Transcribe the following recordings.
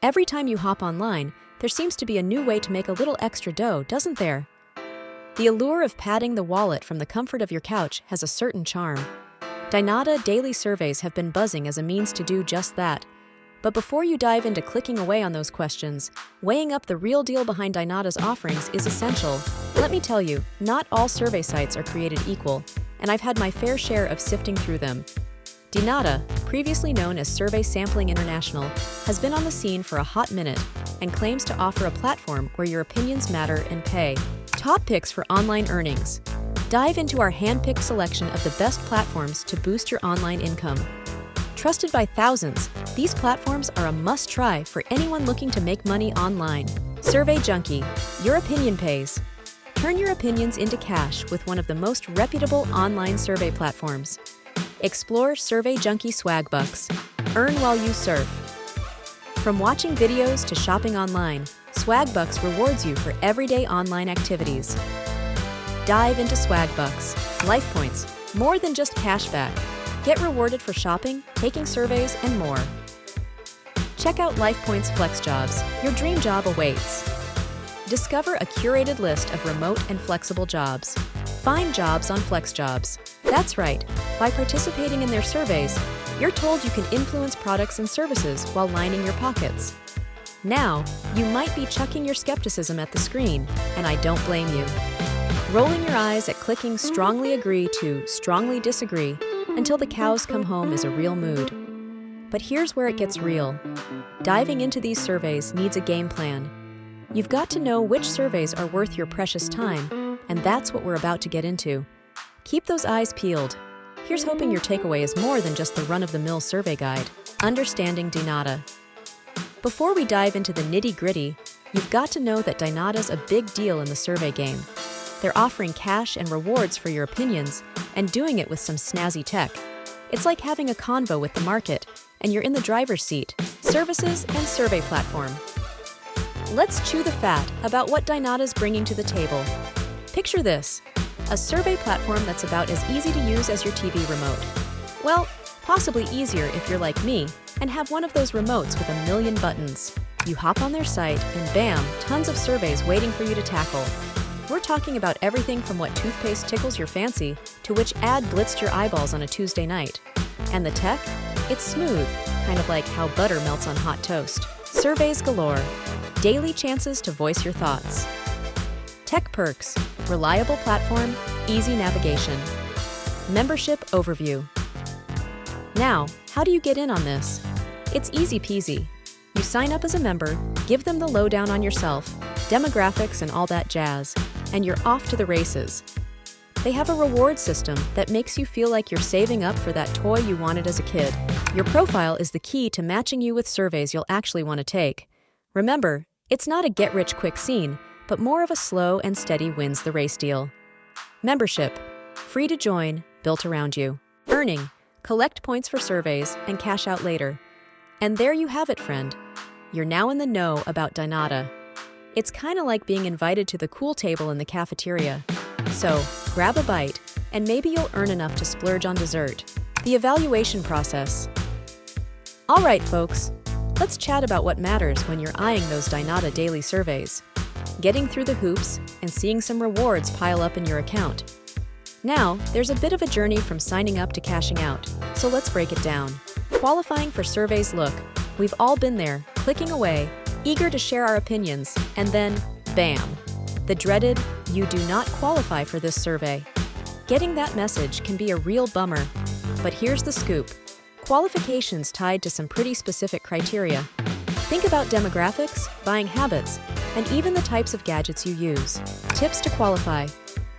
Every time you hop online, there seems to be a new way to make a little extra dough, doesn't there? The allure of padding the wallet from the comfort of your couch has a certain charm. Dynata daily surveys have been buzzing as a means to do just that. But before you dive into clicking away on those questions, weighing up the real deal behind Dynata's offerings is essential. Let me tell you, not all survey sites are created equal, and I've had my fair share of sifting through them. Dynata, previously known as Survey Sampling International, has been on the scene for a hot minute and claims to offer a platform where your opinions matter and pay. Top picks for online earnings. Dive into our hand-picked selection of the best platforms to boost your online income. Trusted by thousands, these platforms are a must-try for anyone looking to make money online. Survey Junkie, your opinion pays. Turn your opinions into cash with one of the most reputable online survey platforms. Explore Survey Junkie Swag Bucks. Earn while you surf. From watching videos to shopping online, Swag Bucks rewards you for everyday online activities. Dive into Swag Bucks. Life points, more than just cashback. Get rewarded for shopping, taking surveys, and more. Check out LifePoints Flex Jobs. Your dream job awaits. Discover a curated list of remote and flexible jobs. Find jobs on Flex Jobs. That's right. By participating in their surveys, you're told you can influence products and services while lining your pockets. Now, you might be chucking your skepticism at the screen, and I don't blame you. Rolling your eyes at clicking strongly agree to strongly disagree until the cows come home is a real mood. But here's where it gets real. Diving into these surveys needs a game plan. You've got to know which surveys are worth your precious time, and that's what we're about to get into. Keep those eyes peeled. Here's hoping your takeaway is more than just the run-of-the-mill survey guide. Understanding Dynata. Before we dive into the nitty-gritty, you've got to know that Dynata's a big deal in the survey game. They're offering cash and rewards for your opinions, and doing it with some snazzy tech. It's like having a convo with the market, and you're in the driver's seat. Services and survey platform. Let's chew the fat about what Dynata's bringing to the table. Picture this, a survey platform that's about as easy to use as your TV remote. Well, possibly easier if you're like me and have one of those remotes with a million buttons. You hop on their site and bam, tons of surveys waiting for you to tackle. We're talking about everything from what toothpaste tickles your fancy to which ad blitzed your eyeballs on a Tuesday night. And the tech? It's smooth, kind of like how butter melts on hot toast. Surveys galore. Daily chances to voice your thoughts. Tech perks. Reliable platform, easy navigation. Membership overview. Now, how do you get in on this? It's easy peasy. You sign up as a member, give them the lowdown on yourself, demographics and all that jazz, and you're off to the races. They have a reward system that makes you feel like you're saving up for that toy you wanted as a kid. Your profile is the key to matching you with surveys you'll actually want to take. Remember, it's not a get-rich-quick scene, but more of a slow and steady wins the race deal. Membership. Free to join, built around you. Earning. Collect points for surveys and cash out later. And there you have it, friend. You're now in the know about Dynata. It's kind of like being invited to the cool table in the cafeteria. So, grab a bite, and maybe you'll earn enough to splurge on dessert. The evaluation process. All right, folks, let's chat about what matters when you're eyeing those Dynata daily surveys. Getting through the hoops and seeing some rewards pile up in your account. Now, there's a bit of a journey from signing up to cashing out, so let's break it down. Qualifying for surveys. Look, we've all been there, clicking away, eager to share our opinions, and then, bam! The dreaded, "You do not qualify for this survey." Getting that message can be a real bummer, but here's the scoop. Qualifications tied to some pretty specific criteria. Think about demographics, buying habits, and even the types of gadgets you use. Tips to qualify.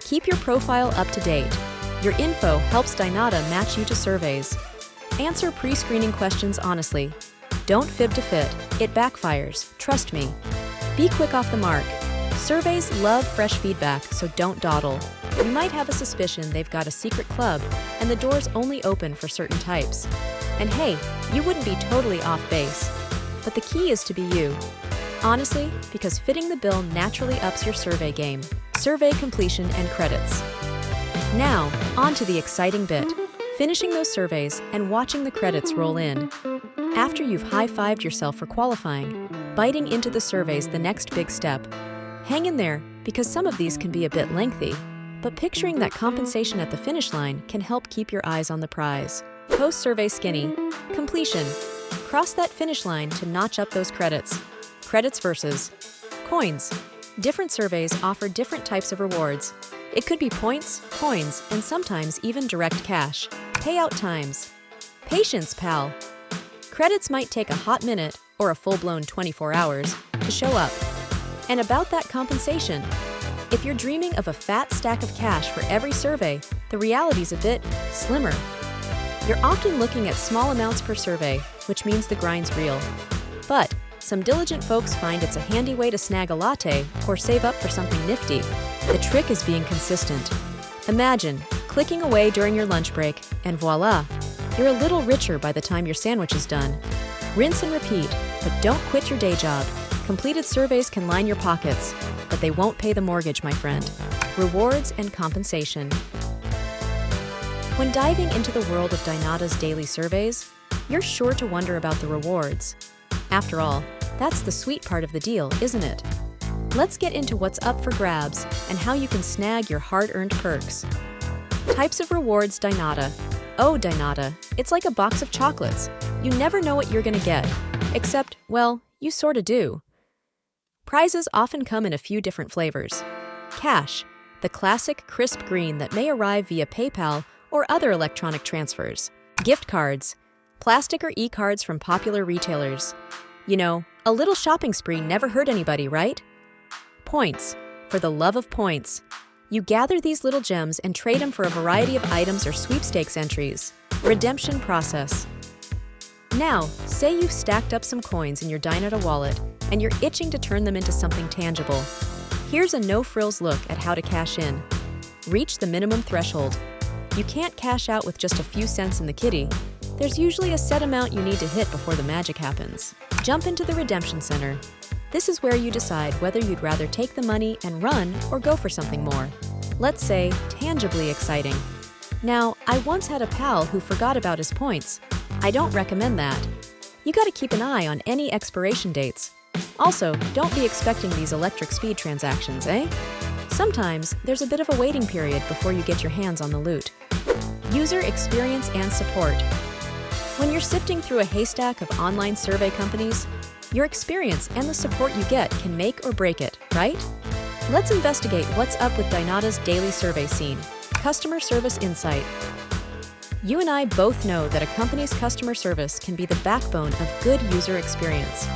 Keep your profile up to date. Your info helps Dynata match you to surveys. Answer pre-screening questions honestly. Don't fib to fit. It backfires, trust me. Be quick off the mark. Surveys love fresh feedback, so don't dawdle. You might have a suspicion they've got a secret club, and the door's only open for certain types. And hey, you wouldn't be totally off base. But the key is to be you. Honestly, because fitting the bill naturally ups your survey game. Survey completion and credits. Now, on to the exciting bit. Finishing those surveys and watching the credits roll in. After you've high-fived yourself for qualifying, biting into the survey's the next big step. Hang in there, because some of these can be a bit lengthy, but picturing that compensation at the finish line can help keep your eyes on the prize. Post-survey skinny. Completion. Cross that finish line to notch up those credits. Credits versus coins. Different surveys offer different types of rewards. It could be points, coins, and sometimes even direct cash. Payout times. Patience, pal. Credits might take a hot minute, or a full-blown 24 hours, to show up. And about that compensation, if you're dreaming of a fat stack of cash for every survey, the reality's a bit slimmer. You're often looking at small amounts per survey, which means the grind's real. But some diligent folks find it's a handy way to snag a latte or save up for something nifty. The trick is being consistent. Imagine clicking away during your lunch break, and voila, you're a little richer by the time your sandwich is done. Rinse and repeat, but don't quit your day job. Completed surveys can line your pockets, but they won't pay the mortgage, my friend. Rewards and compensation. When diving into the world of Dynata's daily surveys, you're sure to wonder about the rewards. After all, that's the sweet part of the deal, isn't it? Let's get into what's up for grabs and how you can snag your hard-earned perks. Types of rewards. Dynata. Oh, Dynata, it's like a box of chocolates. You never know what you're gonna get. Except, well, you sorta do. Prizes often come in a few different flavors. Cash, the classic crisp green that may arrive via PayPal or other electronic transfers. Gift cards, plastic or e-cards from popular retailers. You know, a little shopping spree never hurt anybody, right? Points, for the love of points. You gather these little gems and trade them for a variety of items or sweepstakes entries. Redemption process. Now, say you've stacked up some coins in your Dynata wallet and you're itching to turn them into something tangible. Here's a no-frills look at how to cash in. Reach the minimum threshold. You can't cash out with just a few cents in the kitty. There's usually a set amount you need to hit before the magic happens. Jump into the redemption center. This is where you decide whether you'd rather take the money and run or go for something more. Let's say, tangibly exciting. Now, I once had a pal who forgot about his points. I don't recommend that. You gotta keep an eye on any expiration dates. Also, don't be expecting these electric speed transactions, eh? Sometimes, there's a bit of a waiting period before you get your hands on the loot. User experience and support. When you're sifting through a haystack of online survey companies, your experience and the support you get can make or break it, right? Let's investigate what's up with Dynata's daily survey scene. Customer service insight. You and I both know that a company's customer service can be the backbone of good user experience.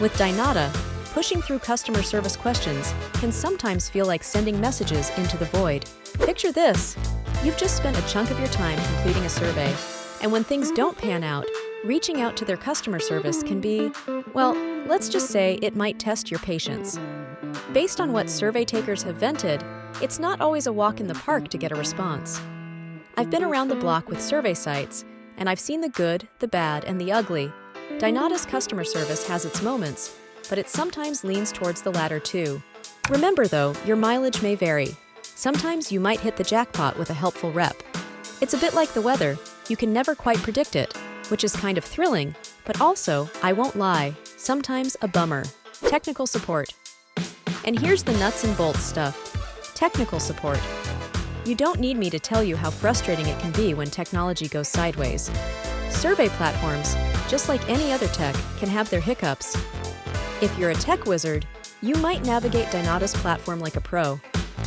With Dynata, pushing through customer service questions can sometimes feel like sending messages into the void. Picture this. You've just spent a chunk of your time completing a survey, and when things don't pan out, reaching out to their customer service can be, well, let's just say it might test your patience. Based on what survey takers have vented, it's not always a walk in the park to get a response. I've been around the block with survey sites, and I've seen the good, the bad, and the ugly. Dynata's customer service has its moments, but it sometimes leans towards the latter too. Remember though, your mileage may vary. Sometimes you might hit the jackpot with a helpful rep. It's a bit like the weather, you can never quite predict it, which is kind of thrilling, but also, I won't lie, sometimes a bummer. Technical support. And here's the nuts and bolts stuff. Technical support. You don't need me to tell you how frustrating it can be when technology goes sideways. Survey platforms, just like any other tech, can have their hiccups. If you're a tech wizard, you might navigate Dynata's platform like a pro.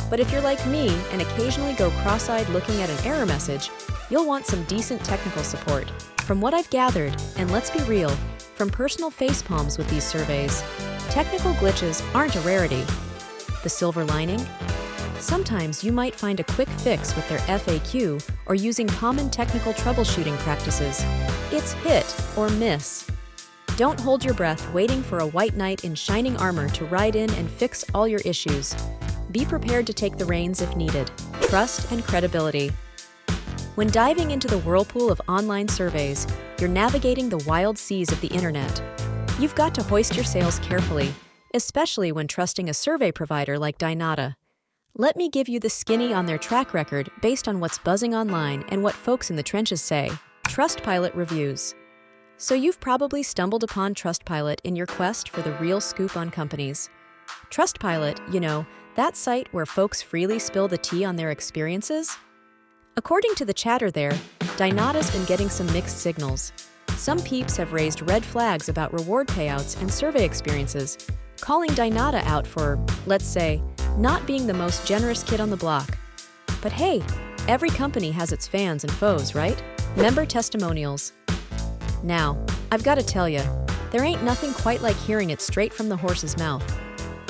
But if you're like me and occasionally go cross-eyed looking at an error message, you'll want some decent technical support. From what I've gathered, and let's be real, from personal facepalms with these surveys, technical glitches aren't a rarity. The silver lining? Sometimes you might find a quick fix with their FAQ or using common technical troubleshooting practices. It's hit or miss. Don't hold your breath waiting for a white knight in shining armor to ride in and fix all your issues. Be prepared to take the reins if needed. Trust and credibility. When diving into the whirlpool of online surveys, you're navigating the wild seas of the internet. You've got to hoist your sails carefully, especially when trusting a survey provider like Dynata. Let me give you the skinny on their track record based on what's buzzing online and what folks in the trenches say. Trustpilot Reviews. So you've probably stumbled upon Trustpilot in your quest for the real scoop on companies. Trustpilot, that site where folks freely spill the tea on their experiences? According to the chatter there, Dynata's been getting some mixed signals. Some peeps have raised red flags about reward payouts and survey experiences, calling Dynata out for, let's say, not being the most generous kid on the block. But hey, every company has its fans and foes, right? Member testimonials. Now, I've got to tell you, there ain't nothing quite like hearing it straight from the horse's mouth.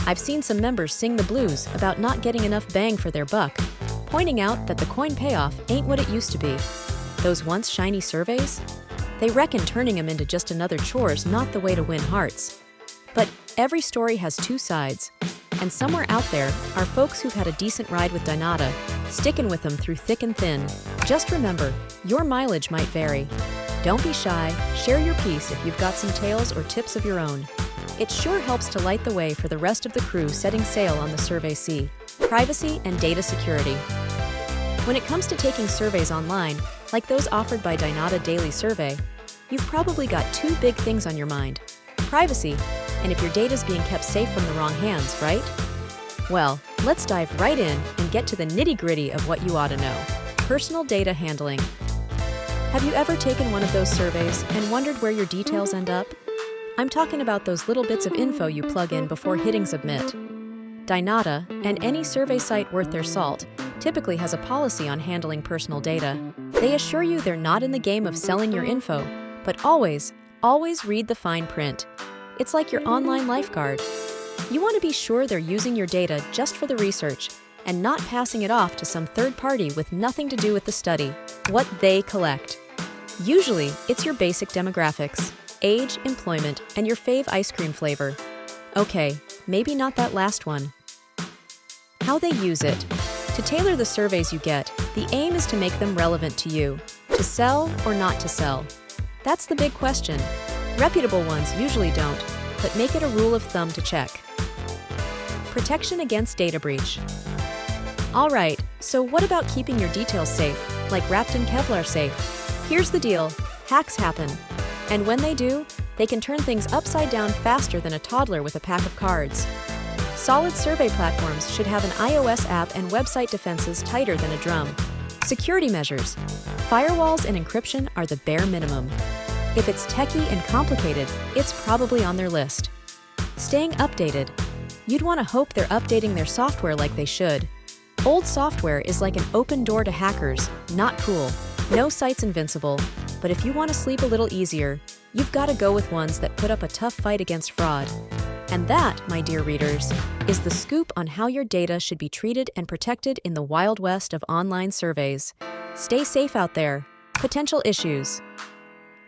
I've seen some members sing the blues about not getting enough bang for their buck, pointing out that the coin payoff ain't what it used to be. Those once shiny surveys? They reckon turning them into just another chore's not the way to win hearts. But every story has two sides, and somewhere out there are folks who've had a decent ride with Dynata, sticking with them through thick and thin. Just remember, your mileage might vary. Don't be shy, share your piece if you've got some tales or tips of your own. It sure helps to light the way for the rest of the crew setting sail on the survey sea. Privacy and data security. When it comes to taking surveys online, like those offered by Dynata Daily Survey, you've probably got two big things on your mind. Privacy, and if your data's being kept safe from the wrong hands, right? Well, let's dive right in and get to the nitty-gritty of what you ought to know. Personal data handling. Have you ever taken one of those surveys and wondered where your details end up? I'm talking about those little bits of info you plug in before hitting submit. Dynata, and any survey site worth their salt, typically has a policy on handling personal data. They assure you they're not in the game of selling your info, but always read the fine print. It's like your online lifeguard. You want to be sure they're using your data just for the research and not passing it off to some third party with nothing to do with the study. What they collect. Usually, it's your basic demographics, age, employment, and your fave ice cream flavor. Okay, maybe not that last one. How they use it. To tailor the surveys you get, the aim is to make them relevant to you. To sell or not to sell? That's the big question. Reputable ones usually don't, but make it a rule of thumb to check. Protection against data breach. All right, so what about keeping your details safe, like wrapped in Kevlar safe? Here's the deal, hacks happen. And when they do, they can turn things upside down faster than a toddler with a pack of cards. Solid survey platforms should have an iOS app and website defenses tighter than a drum. Security measures. Firewalls and encryption are the bare minimum. If it's techie and complicated, it's probably on their list. Staying updated. You'd want to hope they're updating their software like they should. Old software is like an open door to hackers, not cool. No site's invincible, but if you want to sleep a little easier, you've got to go with ones that put up a tough fight against fraud. And that, my dear readers, is the scoop on how your data should be treated and protected in the Wild West of online surveys. Stay safe out there. Potential issues.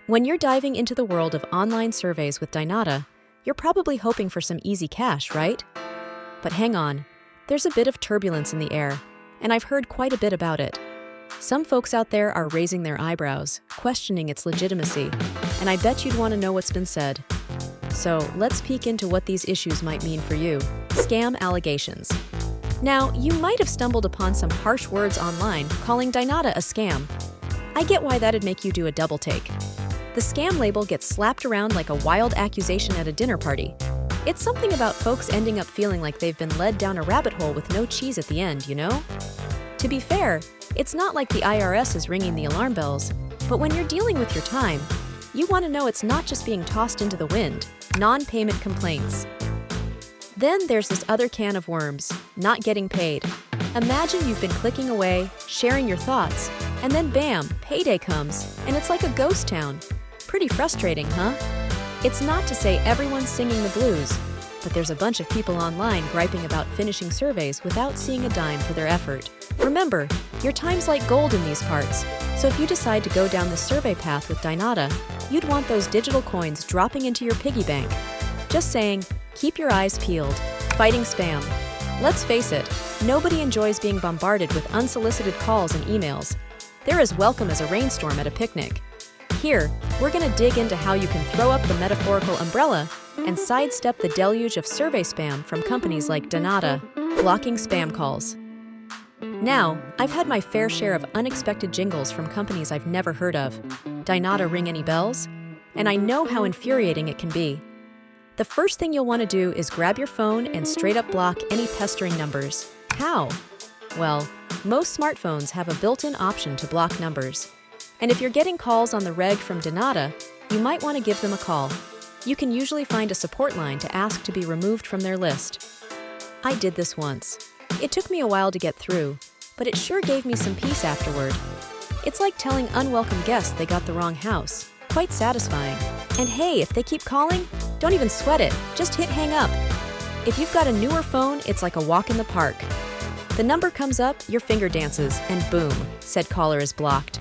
When you're diving into the world of online surveys with Dynata, you're probably hoping for some easy cash, right? But hang on, there's a bit of turbulence in the air, and I've heard quite a bit about it. Some folks out there are raising their eyebrows, questioning its legitimacy, and I bet you'd want to know what's been said. So let's peek into what these issues might mean for you. Scam allegations. Now, you might have stumbled upon some harsh words online calling Dynata a scam. I get why that'd make you do a double take. The scam label gets slapped around like a wild accusation at a dinner party. It's something about folks ending up feeling like they've been led down a rabbit hole with no cheese at the end, you know? To be fair, it's not like the IRS is ringing the alarm bells, but when you're dealing with your time, you want to know it's not just being tossed into the wind. Non-payment complaints. Then there's this other can of worms, not getting paid. Imagine you've been clicking away, sharing your thoughts, and then bam, payday comes, and it's like a ghost town. Pretty frustrating, huh? It's not to say everyone's singing the blues, but there's a bunch of people online griping about finishing surveys without seeing a dime for their effort. Remember, your time's like gold in these parts, so if you decide to go down the survey path with Dynata, you'd want those digital coins dropping into your piggy bank. Just saying, keep your eyes peeled. Fighting spam. Let's face it, nobody enjoys being bombarded with unsolicited calls and emails. They're as welcome as a rainstorm at a picnic. Here, we're going to dig into how you can throw up the metaphorical umbrella and sidestep the deluge of survey spam from companies like Dynata, blocking spam calls. Now, I've had my fair share of unexpected jingles from companies I've never heard of. Dynata ring any bells? and I know how infuriating it can be. The first thing you'll want to do is grab your phone and straight up block any pestering numbers. How? Well, most smartphones have a built-in option to block numbers. And if you're getting calls on the reg from Dynata, you might want to give them a call. You can usually find a support line to ask to be removed from their list. I did this once. It took me a while to get through, but it sure gave me some peace afterward. It's like telling unwelcome guests they got the wrong house. Quite satisfying. And hey, if they keep calling, don't even sweat it. Just hit hang up. If you've got a newer phone, it's like a walk in the park. The number comes up, your finger dances, and boom, said caller is blocked.